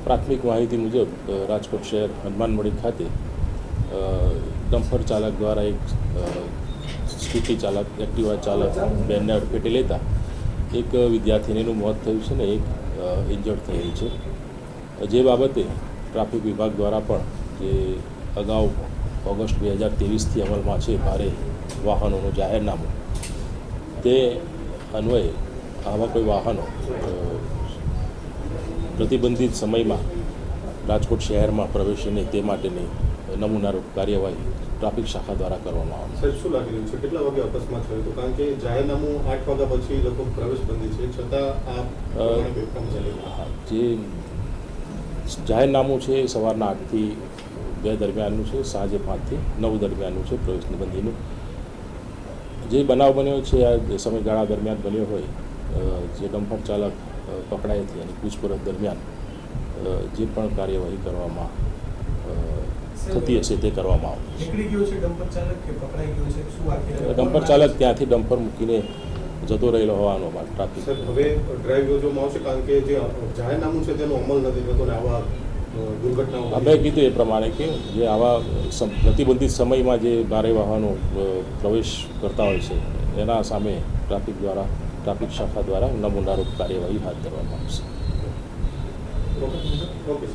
પ્રાથમિક માહિતી મુજબ રાજકોટ શહેર હનુમાનમળી ખાતે ડમ્પર ચાલક દ્વારા એક સ્કૂટી ચાલક એક્ટિવા ચાલક બેનને અડફેટે લેતા એક વિદ્યાર્થીનીનું મોત થયું છે ને એક ઇન્જર્ડ થયેલ છે. જે બાબતે ટ્રાફિક વિભાગ દ્વારા પણ જે અગાઉ ઓગસ્ટ 2023થી અમલમાં છે ભારે વાહનોનું જાહેરનામું, તે અન્વયે આવા કોઈ વાહનો પ્રતિબંધિત સમયમાં રાજકોટ શહેરમાં પ્રવેશે નહીં તે માટેની નમૂનારૂપ કાર્યવાહી ટ્રાફિક શાખા દ્વારા કરવામાં આવશે. સાહેબ, શું લાગી રહ્યું છે, કેટલા વાગે અકસ્માત થયો હતો? કારણ કે જાહેરનામું 8 વાગ્યા પછી લગભગ પ્રવેશ બંધી છે, છતાં આ કામ ચાલી રહ્યું જે જાહેરનામું છે એ સવારના 8થી 2 દરમિયાનનું છે, સાંજે 5થી 9 દરમિયાનનું છે પ્રવેશની બંધીનું. જે બનાવ બન્યો છે આ સમયગાળા દરમિયાન બન્યો હોય, જે ડમ્પર ચાલક પકડાયથી અને પૂછપરછ દરમિયાન જે પણ કાર્યવાહી કરવામાં થતી હશે તે કરવામાં આવશે. ડમ્પર ચાલક ત્યાંથી ડમ્પર મૂકીને જતો રહેલો હોવાનો ટ્રાફિક. હવે ડ્રાઈવ યોજવામાં આવશે, કારણ કે જે જાહેરનામું છે તેનો અમલ નથી થતો ને આવા દુર્ઘટનાઓ. અમે કીધું એ પ્રમાણે કે જે આવા પ્રતિબંધિત સમયમાં જે ભારે વાહનો પ્રવેશ કરતા હોય છે એના સામે ટ્રાફિક શાખા દ્વારા નમૂનારૂપ કાર્યવાહી હાથ ધરવામાં આવશે. ઓકે.